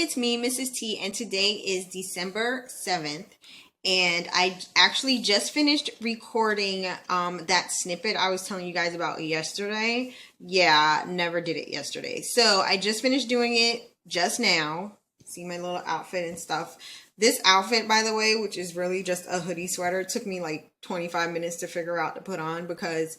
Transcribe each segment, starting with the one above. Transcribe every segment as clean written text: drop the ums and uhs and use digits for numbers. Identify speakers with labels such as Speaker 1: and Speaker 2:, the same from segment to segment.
Speaker 1: it's me, Mrs. T, and today is December 7th, and I actually just finished recording that snippet I was telling you guys about yesterday. Yeah, never did it yesterday. So I just finished doing it just now. See my little outfit and stuff. This outfit, by the way, which is really just a hoodie sweater, took me like 25 minutes to figure out to put on because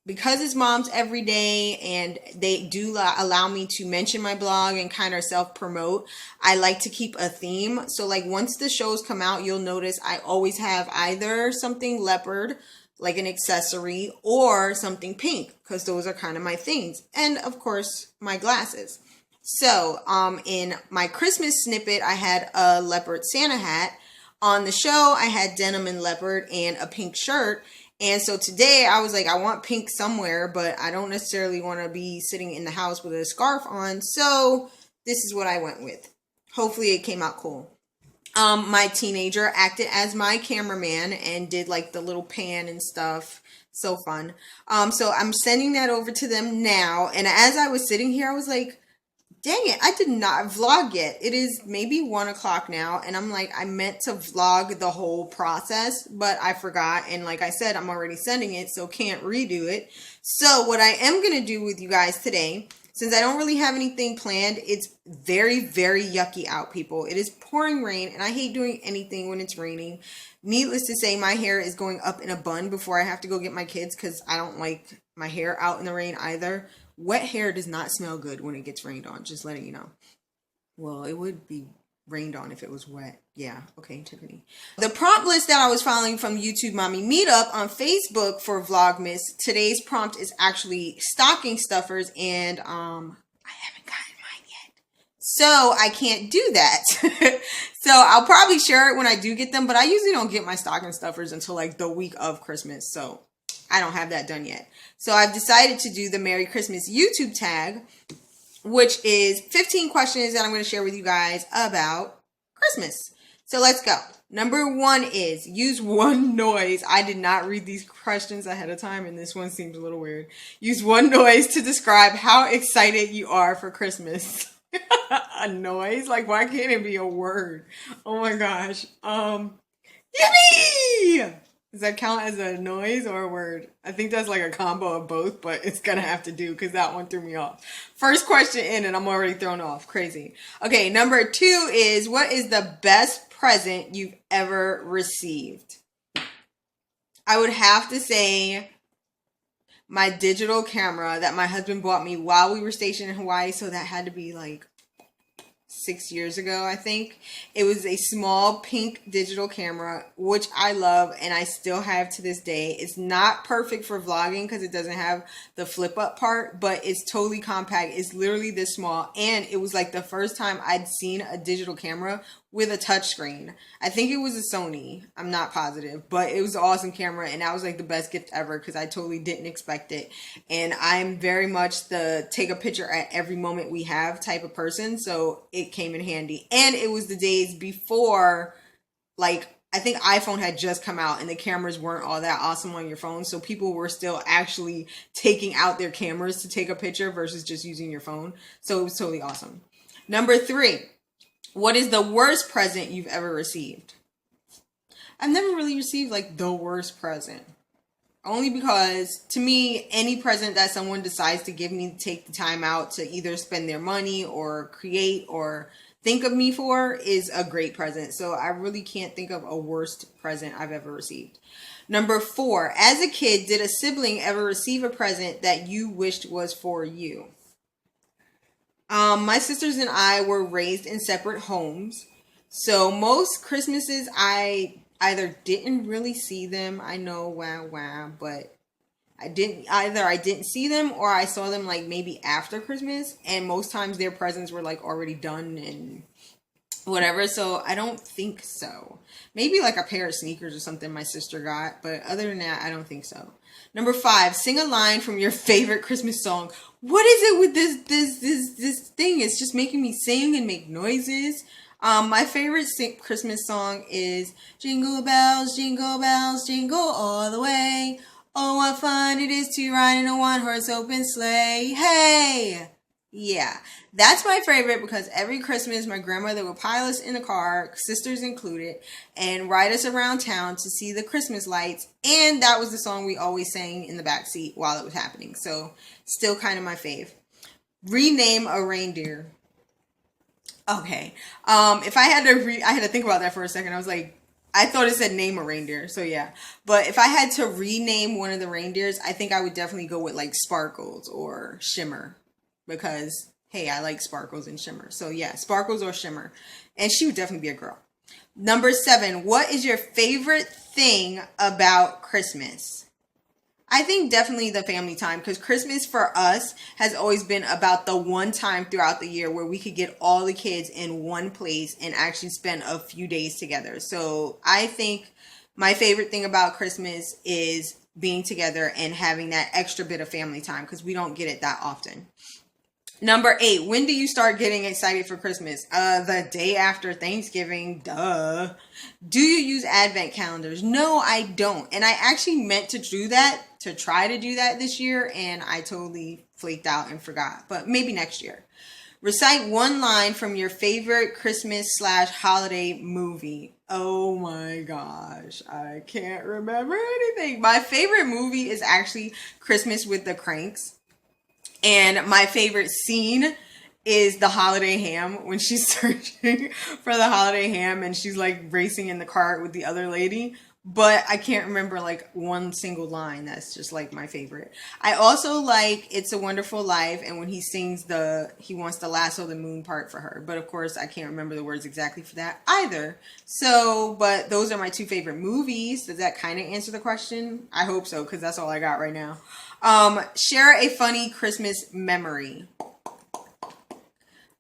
Speaker 1: it's mom's every day and they do allow me to mention my blog and kind of self-promote. I like to keep a theme. So like once the shows come out, you'll notice I always have either something leopard, like an accessory, or something pink, because those are kind of my things. And of course, my glasses. So in my Christmas snippet, I had a leopard Santa hat. On the show, I had denim and leopard and a pink shirt. And so today I was like, I want pink somewhere, but I don't necessarily want to be sitting in the house with a scarf on. So this is what I went with. Hopefully it came out cool. My teenager acted as my cameraman and did like the little pan and stuff. So fun. So I'm sending that over to them now. And as I was sitting here, I was like, dang it, I did not vlog yet. It is maybe 1 o'clock now, and I'm like, I meant to vlog the whole process, but I forgot, and like I said, I'm already sending it, so can't redo it. So what I am going to do with you guys today, since I don't really have anything planned, it's very, very yucky out, people. It is pouring rain, and I hate doing anything when it's raining. Needless to say, my hair is going up in a bun before I have to go get my kids, because I don't like my hair out in the rain either. Wet hair does not smell good when it gets rained on, just letting you know. Well, it would be rained on if it was wet. Yeah, okay, Tiffany. The prompt list that I was following from YouTube Mommy Meetup on Facebook for VLOGmas, today's prompt is actually stocking stuffers, and I haven't gotten mine yet. So I can't do that. So I'll probably share it when I do get them, but I usually don't get my stocking stuffers until like the week of Christmas, so I don't have that done yet. So I've decided to do the Merry Christmas YouTube tag, which is 15 questions that I'm going to share with you guys about Christmas. So let's go. Number 1 is use one noise. I did not read these questions ahead of time, and this one seems a little weird. Use one noise to describe how excited you are for Christmas. A noise? Like, why can't it be a word? Oh my gosh. Yippee! Does that count as a noise or a word? I think that's like a combo of both, but it's gonna have to do because that one threw me off. First question in and I'm already thrown off. Crazy. Okay, number 2 is, what is the best present you've ever received? I would have to say my digital camera that my husband bought me while we were stationed in Hawaii, so that had to be like 6 years ago, I think. It was a small pink digital camera, which I love and I still have to this day. It's not perfect for vlogging because it doesn't have the flip up part, but it's totally compact. It's literally this small, and it was like the first time I'd seen a digital camera with a touchscreen. I think it was a Sony. I'm not positive, but it was an awesome camera, and that was like the best gift ever because I totally didn't expect it. And I'm very much the take a picture at every moment we have type of person, so it came in handy. And it was the days before, like, I think iPhone had just come out and the cameras weren't all that awesome on your phone, so people were still actually taking out their cameras to take a picture versus just using your phone. So it was totally awesome. Number 3. What is the worst present you've ever received? I've never really received like the worst present. Only because to me, any present that someone decides to give me to take the time out to either spend their money or create or think of me for is a great present. So I really can't think of a worst present I've ever received. Number 4, as a kid, did a sibling ever receive a present that you wished was for you? My sisters and I were raised in separate homes, so most Christmases I either didn't really see them. I know, wow, but I didn't see them, or I saw them like maybe after Christmas, and most times their presents were like already done and whatever, so I don't think so. Maybe like a pair of sneakers or something my sister got, but other than that, I don't think so. Number 5, sing a line from your favorite Christmas song. What is it with this thing? It's just making me sing and make noises. My favorite Christmas song is Jingle Bells, Jingle All the Way. Oh, what fun it is to ride in a one-horse open sleigh. Hey! Yeah, that's my favorite because every Christmas my grandmother would pile us in a car, sisters included, and ride us around town to see the Christmas lights. And that was the song we always sang in the back seat while it was happening. So, still kind of my fave. Rename a reindeer. Okay. If I had to I had to think about that for a second. I was like, I thought it said name a reindeer. So yeah. But if I had to rename one of the reindeers, I think I would definitely go with like Sparkles or Shimmer because hey, I like Sparkles and Shimmer. So yeah, Sparkles or Shimmer. And she would definitely be a girl. Number 7, what is your favorite thing about Christmas? I think definitely the family time because Christmas for us has always been about the one time throughout the year where we could get all the kids in one place and actually spend a few days together. So I think my favorite thing about Christmas is being together and having that extra bit of family time because we don't get it that often. Number 8, when do you start getting excited for Christmas? The day after Thanksgiving, duh. Do you use advent calendars? No, I don't. And I actually meant to do that, to try to do that this year, and I totally flaked out and forgot. But maybe next year. Recite one line from your favorite Christmas/holiday movie. Oh my gosh, I can't remember anything. My favorite movie is actually Christmas with the Cranks. And my favorite scene is the holiday ham when she's searching for the holiday ham and she's like racing in the cart with the other lady. But I can't remember like one single line. That's just like my favorite. I also like It's a Wonderful Life and when he sings he wants to lasso the moon part for her. But of course I can't remember the words exactly for that either. So, but those are my 2 favorite movies. Does that kind of answer the question? I hope so because that's all I got right now. Share a funny Christmas memory.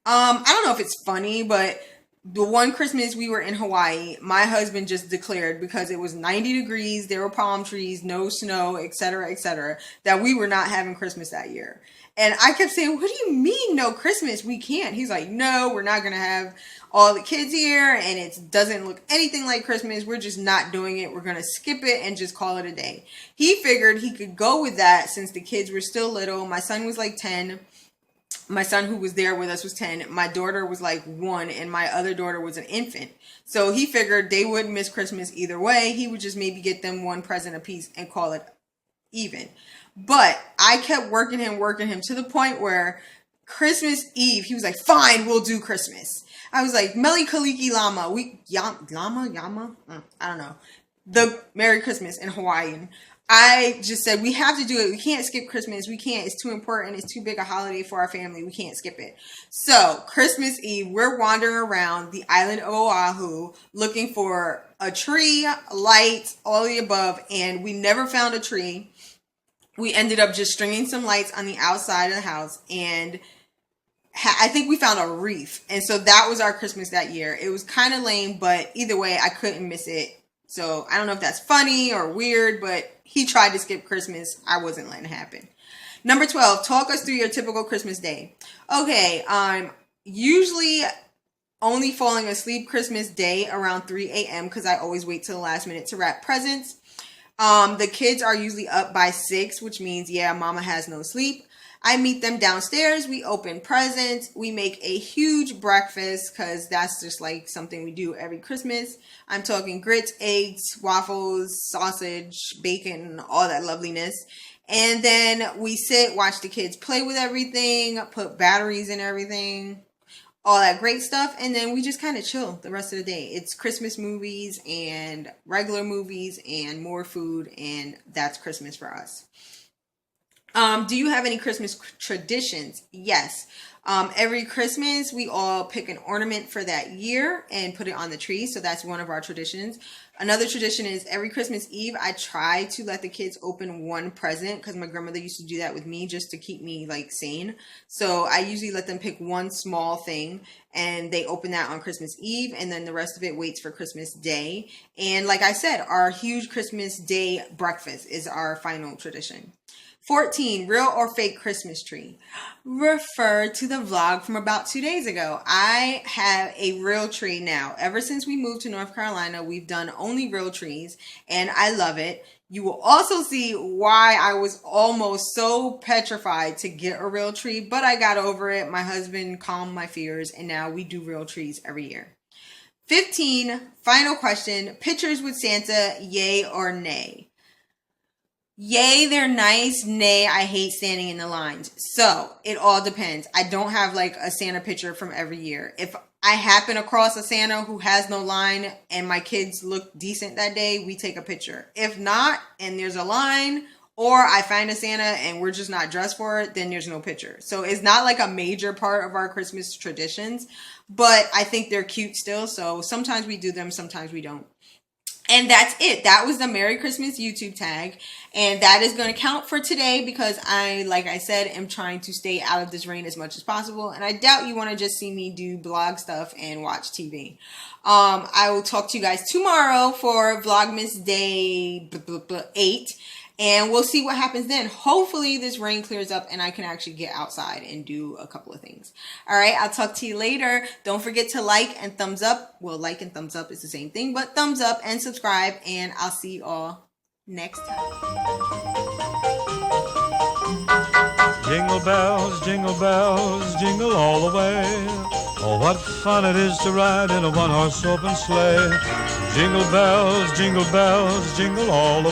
Speaker 1: I don't know if it's funny, but the one Christmas we were in Hawaii, my husband just declared because it was 90 degrees, there were palm trees, no snow, etc., that we were not having Christmas that year. And I kept saying, what do you mean no Christmas? We can't. He's like, no, we're not going to have all the kids here and it doesn't look anything like Christmas. We're just not doing it. We're going to skip it and just call it a day. He figured he could go with that since the kids were still little. My son was like 10. My son who was there with us was 10. My daughter was like 1 and my other daughter was an infant. So he figured they wouldn't miss Christmas either way. He would just maybe get them one present apiece and call it even. But I kept working him to the point where Christmas Eve, he was like, fine, we'll do Christmas. I was like, Meli Kaliki Lama. Yama? I don't know. The Merry Christmas in Hawaiian. I just said, we have to do it. We can't skip Christmas. We can't. It's too important. It's too big a holiday for our family. We can't skip it. So Christmas Eve, we're wandering around the island of Oahu looking for a tree, lights, all the above. And we never found a tree. We ended up just stringing some lights on the outside of the house and I think we found a reef. And so that was our Christmas that year. It was kind of lame, but either way, I couldn't miss it. So I don't know if that's funny or weird, but he tried to skip Christmas. I wasn't letting it happen. Number 12, talk us through your typical Christmas day. Okay, I'm usually only falling asleep Christmas Day around 3 a.m. because I always wait till the last minute to wrap presents. The kids are usually up by 6, which means, yeah, mama has no sleep. I meet them downstairs. We open presents. We make a huge breakfast because that's just like something we do every Christmas. I'm talking grits, eggs, waffles, sausage, bacon, all that loveliness. And then we sit, watch the kids play with everything, put batteries in everything, all that great stuff. And then we just kind of chill the rest of the day. It's Christmas movies and regular movies and more food. And that's Christmas for us. Do you have any Christmas traditions? Yes. Every Christmas, we all pick an ornament for that year and put it on the tree. So that's one of our traditions. Another tradition is every Christmas Eve, I try to let the kids open one present because my grandmother used to do that with me just to keep me like sane. So I usually let them pick one small thing and they open that on Christmas Eve and then the rest of it waits for Christmas Day. And like I said, our huge Christmas Day breakfast is our final tradition. 14, real or fake Christmas tree. Refer to the vlog from about 2 days ago. I have a real tree now. Ever since we moved to North Carolina, we've done only real trees, and I love it. You will also see why I was almost so petrified to get a real tree, but I got over it. My husband calmed my fears, and now we do real trees every year. 15, final question. Pictures with Santa, yay or nay? Yay, they're nice. Nay, I hate standing in the lines. So it all depends. I don't have like a Santa picture from every year. If I happen across a Santa who has no line and my kids look decent that day, we take a picture. If not, and there's a line, or I find a Santa and we're just not dressed for it, then there's no picture. So it's not like a major part of our Christmas traditions, but I think they're cute still. So sometimes we do them, sometimes we don't. And that's it. That was the Merry Christmas YouTube tag. And that is going to count for today because I, like I said, am trying to stay out of this rain as much as possible. And I doubt you want to just see me do blog stuff and watch TV. I will talk to you guys tomorrow for Vlogmas Day 8. And we'll see what happens then. Hopefully this rain clears up and I can actually get outside and do a couple of things. All right, I'll talk to you later. Don't forget to like and thumbs up. Well, like and thumbs up is the same thing, but thumbs up and subscribe. And I'll see you all next time.
Speaker 2: Jingle bells, jingle all the way. Oh, what fun it is to ride in a one-horse open sleigh. Jingle bells, jingle all the way.